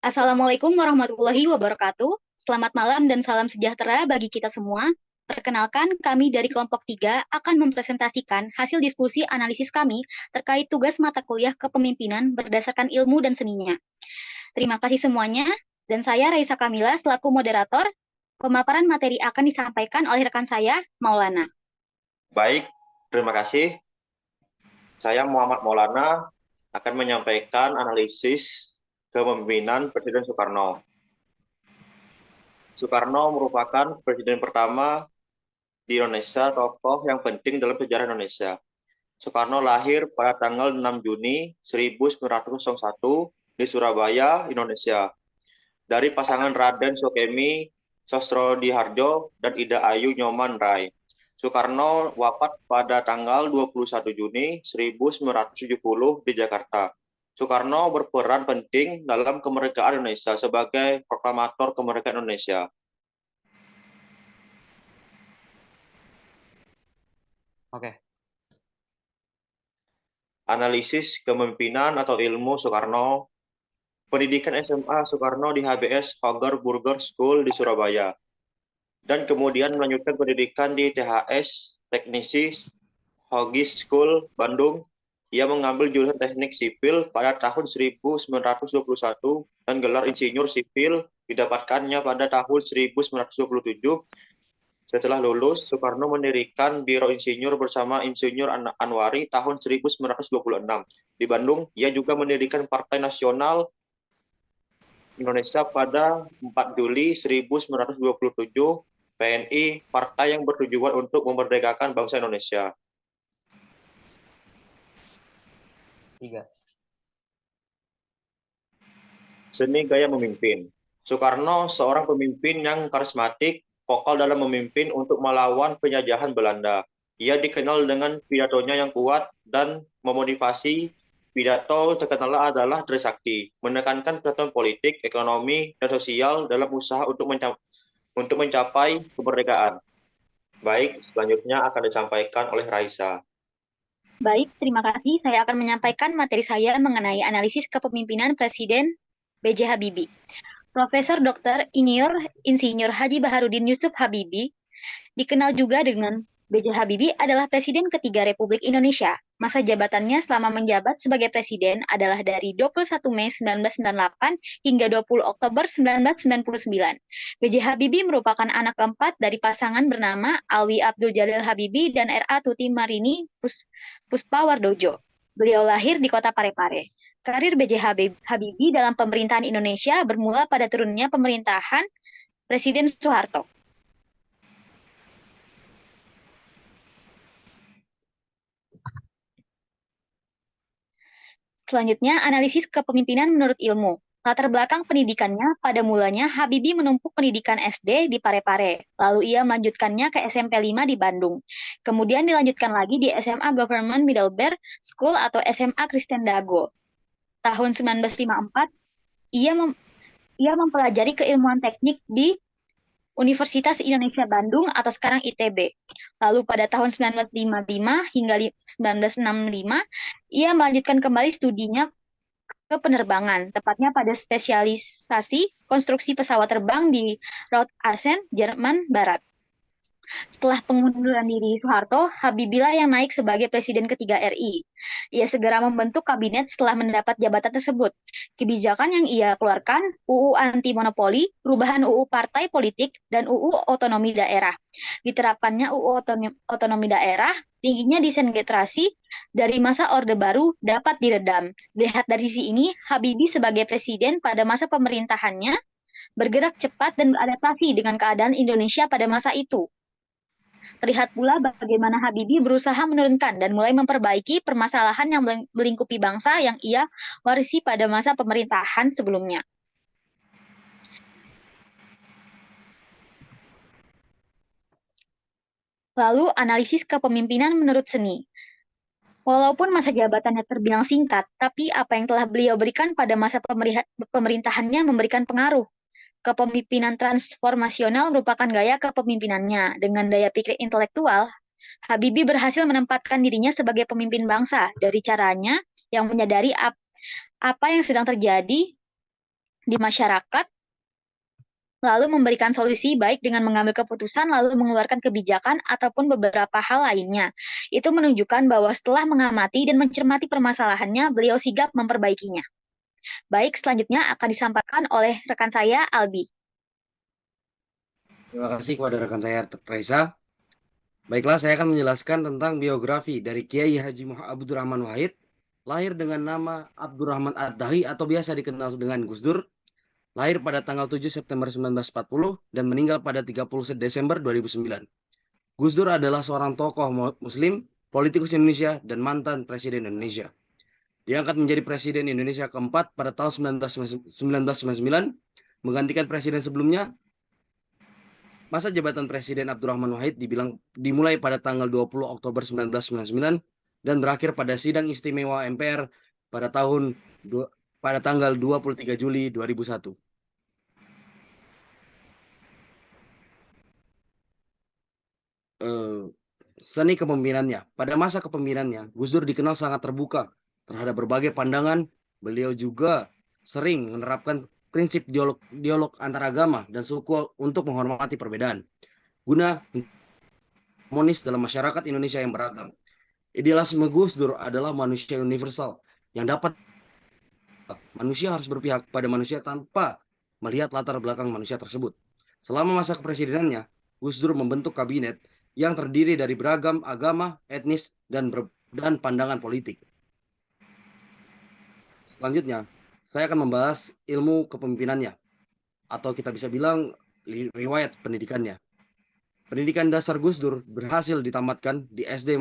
Assalamualaikum warahmatullahi wabarakatuh. Selamat malam dan salam sejahtera bagi kita semua. Perkenalkan, kami dari kelompok 3 akan mempresentasikan hasil diskusi analisis kami terkait tugas mata kuliah kepemimpinan berdasarkan ilmu dan seninya. Terima kasih semuanya, dan saya Raisa Kamila selaku moderator. Pemaparan materi akan disampaikan oleh rekan saya, Maulana. Baik, terima kasih. Saya Muhammad Maulana akan menyampaikan analisis kepemimpinan Presiden Soekarno. Soekarno merupakan presiden pertama di Indonesia, tokoh yang penting dalam sejarah Indonesia. Soekarno lahir pada tanggal 6 Juni 1901 di Surabaya, Indonesia. Dari pasangan Raden Sokemi Sosrodihardjo dan Ida Ayu Nyoman Rai. Soekarno wafat pada tanggal 21 Juni 1970 di Jakarta. Soekarno berperan penting dalam kemerdekaan Indonesia sebagai proklamator kemerdekaan Indonesia. Oke. Analisis kepemimpinan atau ilmu Soekarno. Pendidikan SMA Soekarno di HBS Hoger Burger School di Surabaya. Dan kemudian melanjutkan pendidikan di THS Teknisi Hogis School Bandung. Ia mengambil jurusan teknik sipil pada tahun 1921 dan gelar insinyur sipil didapatkannya pada tahun 1927. Setelah lulus, Soekarno mendirikan Biro Insinyur bersama Insinyur Anwari tahun 1926. Di Bandung, ia juga mendirikan Partai Nasional Indonesia pada 4 Juli 1927, PNI, partai yang bertujuan untuk memerdekakan bangsa Indonesia. 3. Seni gaya memimpin. Soekarno seorang pemimpin yang karismatik, vokal dalam memimpin untuk melawan penjajahan Belanda. Ia dikenal dengan pidatonya yang kuat dan memotivasi. Pidato terkenal adalah Trisakti, menekankan kesatuan politik, ekonomi, dan sosial dalam usaha untuk mencapai kemerdekaan. Baik, selanjutnya akan disampaikan oleh Raisa. Baik, terima kasih. Saya akan menyampaikan materi saya mengenai analisis kepemimpinan Presiden B.J. Habibie. Profesor Dr. Insinyur Haji Baharudin Yusuf Habibie, dikenal juga dengan B.J. Habibie, adalah Presiden ketiga Republik Indonesia. Masa jabatannya selama menjabat sebagai Presiden adalah dari 21 Mei 1998 hingga 20 Oktober 1999. B.J. Habibie merupakan anak keempat dari pasangan bernama Alwi Abdul Jalil Habibie dan R.A. Tuti Marini Puspawardojo. Beliau lahir di kota Parepare. Karir B.J. Habibie dalam pemerintahan Indonesia bermula pada turunnya pemerintahan Presiden Soeharto. Selanjutnya, analisis kepemimpinan menurut ilmu. Latar belakang pendidikannya, pada mulanya Habibie menempuh pendidikan SD di Parepare, lalu ia melanjutkannya ke SMP 5 di Bandung. Kemudian dilanjutkan lagi di SMA Government Middlebury School atau SMA Kristen Dago. Tahun 1954, ia mempelajari keilmuan teknik di Universitas Indonesia Bandung atau sekarang ITB. Lalu pada tahun 1955 hingga 1965, ia melanjutkan kembali studinya ke penerbangan, tepatnya pada spesialisasi konstruksi pesawat terbang di Rhode-Island, Jerman Barat. Setelah pengunduran diri Soeharto, Habibie lah yang naik sebagai Presiden ketiga RI. Ia segera membentuk kabinet setelah mendapat jabatan tersebut. Kebijakan yang ia keluarkan, UU anti monopoli, perubahan UU partai politik, dan UU otonomi daerah. Diterapkannya UU otonomi daerah, tingginya disintegrasi dari masa Orde Baru dapat diredam. Lihat dari sisi ini, Habibie sebagai presiden pada masa pemerintahannya bergerak cepat dan beradaptasi dengan keadaan Indonesia pada masa itu. Terlihat pula bagaimana Habibie berusaha menurunkan dan mulai memperbaiki permasalahan yang melingkupi bangsa yang ia warisi pada masa pemerintahan sebelumnya. Lalu, analisis kepemimpinan menurut seni. Walaupun masa jabatannya terbilang singkat, tapi apa yang telah beliau berikan pada masa pemerintahannya memberikan pengaruh. Kepemimpinan transformasional merupakan gaya kepemimpinannya. Dengan daya pikir intelektual, Habibie berhasil menempatkan dirinya sebagai pemimpin bangsa dari caranya yang menyadari apa yang sedang terjadi di masyarakat, lalu memberikan solusi baik dengan mengambil keputusan, lalu mengeluarkan kebijakan, ataupun beberapa hal lainnya. Itu menunjukkan bahwa setelah mengamati dan mencermati permasalahannya, beliau sigap memperbaikinya. Baik, selanjutnya akan disampaikan oleh rekan saya, Albi. Terima kasih kepada rekan saya, Reza. Baiklah, saya akan menjelaskan tentang biografi dari Kiai Haji Abdurrahman Wahid, lahir dengan nama Abdurrahman Ad-Dahi atau biasa dikenal dengan Gus Dur, lahir pada tanggal 7 September 1940 dan meninggal pada 30 Desember 2009. Gus Dur adalah seorang tokoh muslim, politikus Indonesia, dan mantan presiden Indonesia. Diangkat menjadi presiden Indonesia keempat pada tahun 1999, menggantikan presiden sebelumnya. Masa jabatan Presiden Abdurrahman Wahid dimulai pada tanggal 20 Oktober 1999 dan berakhir pada sidang istimewa MPR pada tanggal 23 Juli 2001. Seni kepemimpinannya. Pada masa kepemimpinannya, Gus Dur dikenal sangat terbuka terhadap berbagai pandangan. Beliau juga sering menerapkan prinsip dialog antar agama dan suku untuk menghormati perbedaan, guna harmonis dalam masyarakat Indonesia yang beragam. Idealisme Gus Dur adalah manusia universal yang dapat manusia harus berpihak pada manusia tanpa melihat latar belakang manusia tersebut. Selama masa kepresidenannya, Gus Dur membentuk kabinet yang terdiri dari beragam agama, etnis, dan pandangan politik. Selanjutnya, saya akan membahas ilmu kepemimpinannya, atau kita bisa bilang riwayat pendidikannya. Pendidikan dasar Gus Dur berhasil ditamatkan di SD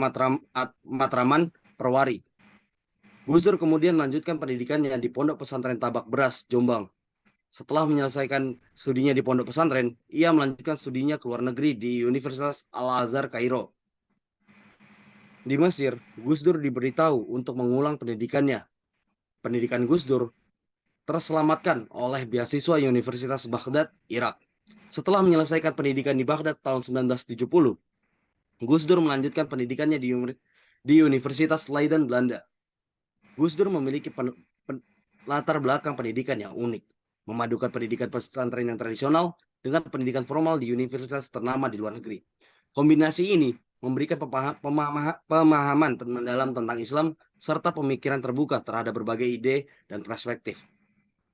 Matraman, Perwari. Gus Dur kemudian melanjutkan pendidikannya di Pondok Pesantren Tabak Beras, Jombang. Setelah menyelesaikan studinya di pondok pesantren, ia melanjutkan studinya ke luar negeri di Universitas Al-Azhar, Kairo. Di Mesir, Gus Dur diberitahu untuk mengulang pendidikannya. Pendidikan Gus Dur terselamatkan oleh beasiswa Universitas Baghdad, Irak. Setelah menyelesaikan pendidikan di Baghdad tahun 1970, Gus Dur melanjutkan pendidikannya di Universitas Leiden, Belanda. Gus Dur memiliki latar belakang pendidikan yang unik, memadukan pendidikan pesantren yang tradisional dengan pendidikan formal di universitas ternama di luar negeri. Kombinasi ini memberikan pemahaman mendalam tentang Islam serta pemikiran terbuka terhadap berbagai ide dan perspektif.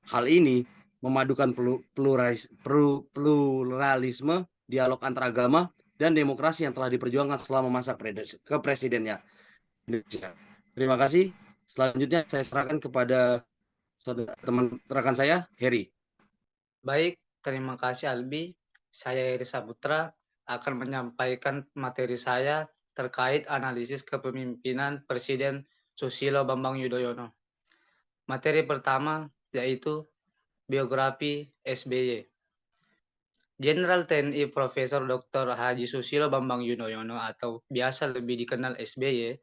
Hal ini memadukan pluralisme, dialog antar agama, dan demokrasi yang telah diperjuangkan selama masa kepresidennya. Terima kasih. Selanjutnya saya serahkan kepada teman rekan saya, Heri. Baik, terima kasih Albi. Saya Heri Saputra akan menyampaikan materi saya terkait analisis kepemimpinan Presiden Susilo Bambang Yudhoyono. Materi pertama yaitu biografi SBY. Jenderal TNI Profesor Dr. Haji Susilo Bambang Yudhoyono atau biasa lebih dikenal SBY.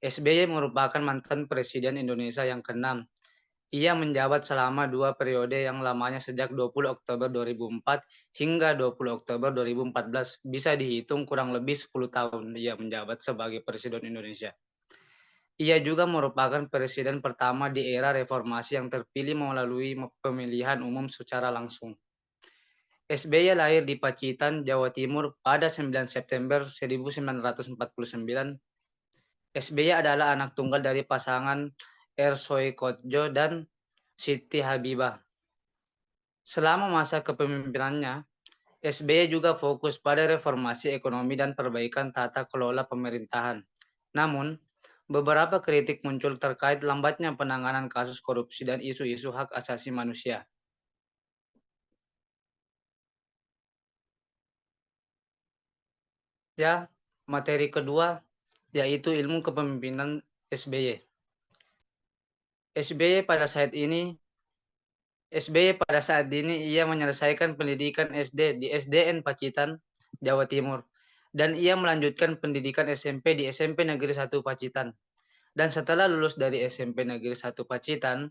SBY merupakan mantan Presiden Indonesia yang ke-6. Ia menjabat selama 2 periode yang lamanya sejak 20 Oktober 2004 hingga 20 Oktober 2014. Bisa dihitung kurang lebih 10 tahun ia menjabat sebagai Presiden Indonesia. Ia juga merupakan presiden pertama di era reformasi yang terpilih melalui pemilihan umum secara langsung. SBY lahir di Pacitan, Jawa Timur pada 9 September 1949. SBY adalah anak tunggal dari pasangan Ersoy Kodjo dan Siti Habibah. Selama masa kepemimpinannya, SBY juga fokus pada reformasi ekonomi dan perbaikan tata kelola pemerintahan. Namun, beberapa kritik muncul terkait lambatnya penanganan kasus korupsi dan isu-isu hak asasi manusia. Ya, materi kedua yaitu ilmu kepemimpinan SBY. SBY pada saat ini ia menyelesaikan pendidikan SD di SDN Pacitan, Jawa Timur, dan ia melanjutkan pendidikan SMP di SMP Negeri 1 Pacitan. Dan setelah lulus dari SMP Negeri 1 Pacitan,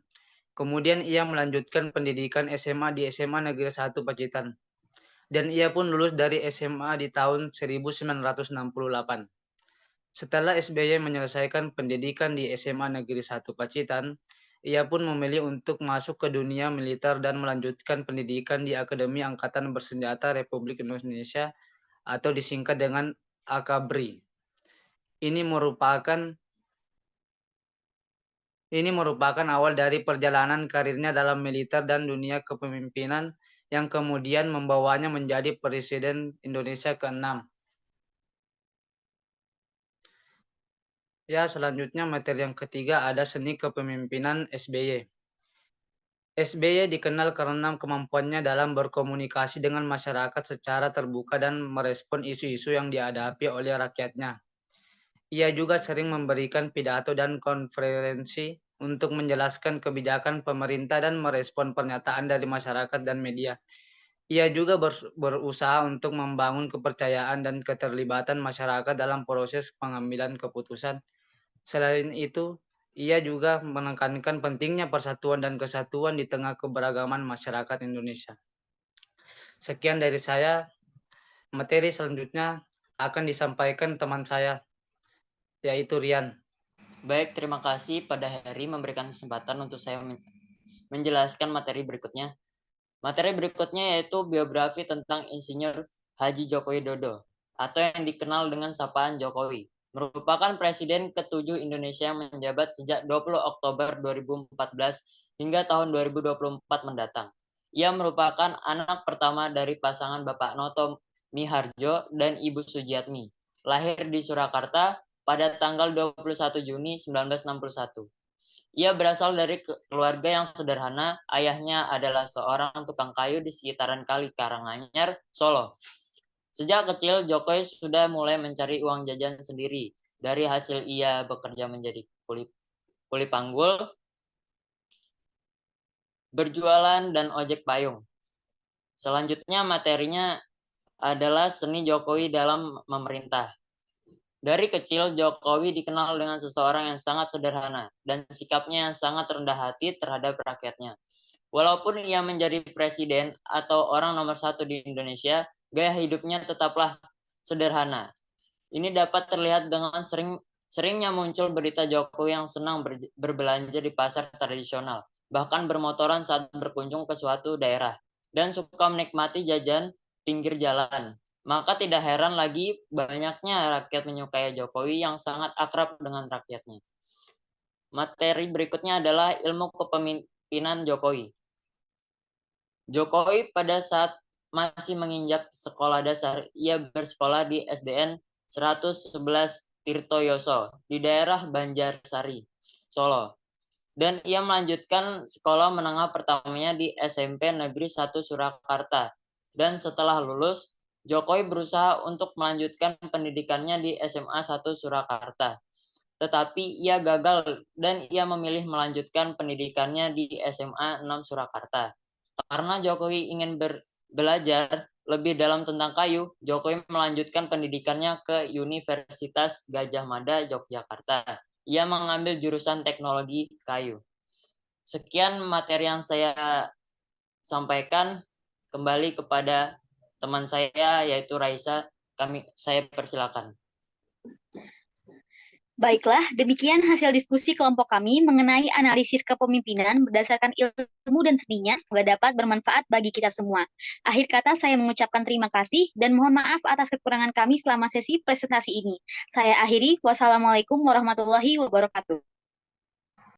kemudian ia melanjutkan pendidikan SMA di SMA Negeri 1 Pacitan. Dan ia pun lulus dari SMA di tahun 1968. Setelah SBY menyelesaikan pendidikan di SMA Negeri 1 Pacitan, Ia pun memilih untuk masuk ke dunia militer dan melanjutkan pendidikan di Akademi Angkatan Bersenjata Republik Indonesia atau disingkat dengan AKABRI. Ini merupakan awal dari perjalanan karirnya dalam militer dan dunia kepemimpinan yang kemudian membawanya menjadi Presiden Indonesia ke-6. Ya, selanjutnya materi yang ketiga ada seni kepemimpinan SBY. SBY dikenal karena kemampuannya dalam berkomunikasi dengan masyarakat secara terbuka dan merespon isu-isu yang dihadapi oleh rakyatnya. Ia juga sering memberikan pidato dan konferensi untuk menjelaskan kebijakan pemerintah dan merespon pernyataan dari masyarakat dan media. Ia juga berusaha untuk membangun kepercayaan dan keterlibatan masyarakat dalam proses pengambilan keputusan. Selain itu, ia juga menekankan pentingnya persatuan dan kesatuan di tengah keberagaman masyarakat Indonesia. Sekian dari saya. Materi selanjutnya akan disampaikan teman saya, yaitu Rian. Baik, terima kasih pada Heri memberikan kesempatan untuk saya menjelaskan materi berikutnya. Materi berikutnya yaitu biografi tentang Insinyur Haji Joko Widodo atau yang dikenal dengan sapaan Jokowi. Merupakan Presiden ke-7 Indonesia yang menjabat sejak 20 Oktober 2014 hingga tahun 2024 mendatang. Ia merupakan anak pertama dari pasangan Bapak Noto Miharjo dan Ibu Sujiatmi. Lahir di Surakarta pada tanggal 21 Juni 1961. Ia berasal dari keluarga yang sederhana. Ayahnya adalah seorang tukang kayu di sekitaran Kali Karanganyar, Solo. Sejak kecil, Jokowi sudah mulai mencari uang jajan sendiri. Dari hasil ia bekerja menjadi kuli panggul, berjualan, dan ojek payung. Selanjutnya materinya adalah seni Jokowi dalam memerintah. Dari kecil, Jokowi dikenal dengan seseorang yang sangat sederhana dan sikapnya yang sangat rendah hati terhadap rakyatnya. Walaupun ia menjadi presiden atau orang nomor 1 di Indonesia, gaya hidupnya tetaplah sederhana. Ini dapat terlihat dengan seringnya muncul berita Jokowi yang senang berbelanja di pasar tradisional, bahkan bermotoran saat berkunjung ke suatu daerah, dan suka menikmati jajan pinggir jalan. Maka tidak heran lagi banyaknya rakyat menyukai Jokowi yang sangat akrab dengan rakyatnya. Materi berikutnya adalah ilmu kepemimpinan Jokowi. Jokowi pada saat masih menginjak sekolah dasar, ia bersekolah di SDN 111 Tirtoyoso di daerah Banjarsari, Solo. Dan ia melanjutkan sekolah menengah pertamanya di SMP Negeri 1 Surakarta. Dan setelah lulus, Jokowi berusaha untuk melanjutkan pendidikannya di SMA 1 Surakarta. Tetapi ia gagal dan ia memilih melanjutkan pendidikannya di SMA 6 Surakarta. Karena Jokowi ingin belajar lebih dalam tentang kayu, Jokowi melanjutkan pendidikannya ke Universitas Gadjah Mada, Yogyakarta. Ia mengambil jurusan teknologi kayu. Sekian materi yang saya sampaikan. Kembali kepada teman saya, yaitu Raisa. Saya persilakan. Baiklah, demikian hasil diskusi kelompok kami mengenai analisis kepemimpinan berdasarkan ilmu dan seninya, semoga dapat bermanfaat bagi kita semua. Akhir kata, saya mengucapkan terima kasih dan mohon maaf atas kekurangan kami selama sesi presentasi ini. Saya akhiri, wassalamualaikum warahmatullahi wabarakatuh.